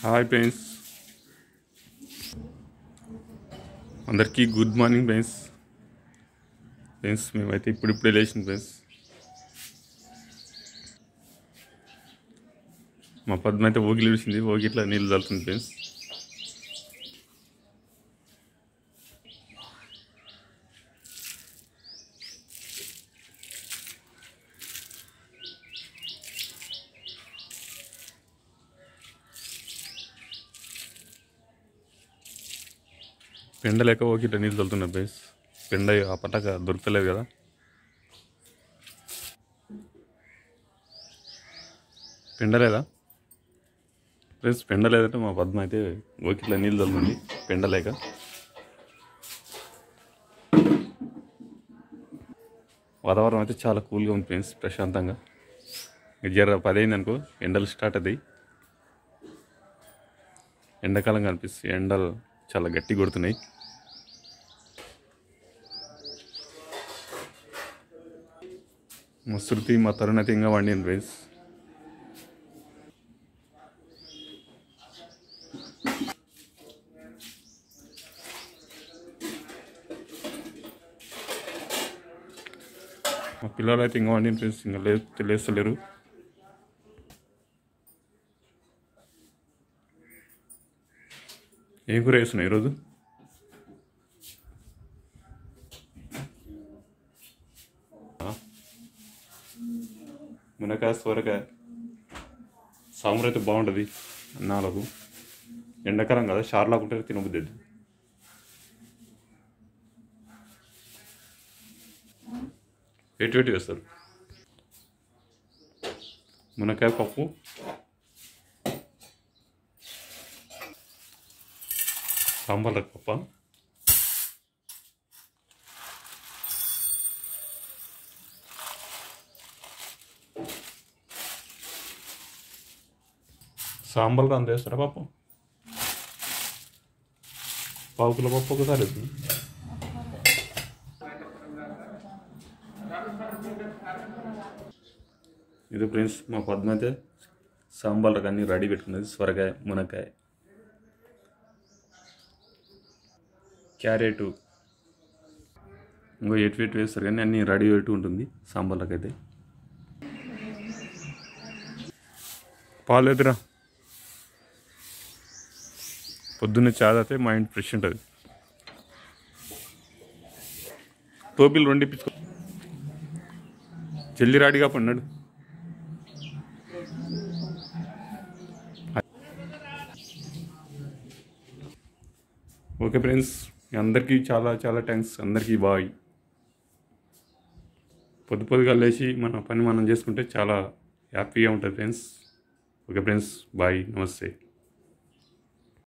Hi friends, అందరికీ good morning friends. మేమైతే ఇప్పుడిప్పుడే లేచింది ఫ్రెండ్స్. మా పద్మ అయితే ఓగిలి విడిచింది, ఓగిట్లా నీళ్ళు చల్లుతుంది ఫ్రెండ్స్. పెండ లేక ఓగిట్లా నీళ్ళు చల్లుతున్నా ఫ్రెండ్స్. పెండ ఆ పట్టక దొరకలేదు కదా. పెండ లేదా ఫ్రెండ్స్? పెండ లేదంటే మా పద్మ అయితే ఓకిట్లా నీళ్ళు చల్లుతుంది పెండ లేక. వాతావరణం అయితే చాలా కూల్గా ఉంది ఫ్రెండ్స్, ప్రశాంతంగా. జర 10 అయింది అనుకో ఎండలు స్టార్ట్ అవుతాయి. ఎండాకాలం కనిపిస్తుంది, ఎండలు చాలా గట్టి కొడుతున్నాయి. మా శృతి మా తరుణ్ అయితే ఇంకా వండింది ఫ్రెండ్స్. మా పిల్లలు అయితే ఇంకా వండిన ఫ్రెండ్స్, ఇంకా లేస్తలేరు. ఏం కూర వేస్తున్నాయి ఈరోజు? మునక్కాయ సొరకాయ సాంబార్ అయితే బాగుంటుంది అన్నాలకు. ఎండాకాలం కదా, షార్లాగా ఉంటే తినబుద్ది. ఎటు వేస్తారు? మునక్కాయ పప్పు, సాంబార్ పప్ప. సాంబార్ అంత వేస్తారా పప్పు? పావు కిలో పప్పు ఒకసారి వేస్తుంది. ఇది ఫ్రెండ్స్, మా పద్మ అయితే సాంబార్లకు అన్నీ రెడీ పెట్టుకున్నది. సొరకాయ, మునక్కాయ, క్యారెటు, ఇంకో ఎటు వేస్తారు కానీ అన్నీ రెడీ పెట్టి ఉంటుంది సాంబార్లకు అయితే. పాలు ఎదురా పొద్దున్నే చాయ్ తాగితే మైండ్ ఫ్రెష్ ఉంటుంది. టోపీలు 2 ఇప్పించుకో, జల్దీ రెడీగా పడినాడు. ఓకే ఫ్రెండ్స్, అందరికీ చాలా చాలా థ్యాంక్స్. అందరికీ బాయ్. పొద్దుగా లేచి మన పని మనం చేసుకుంటే చాలా హ్యాపీగా ఉంటుంది ఫ్రెండ్స్. ఓకే ఫ్రెండ్స్, బాయ్, నమస్తే.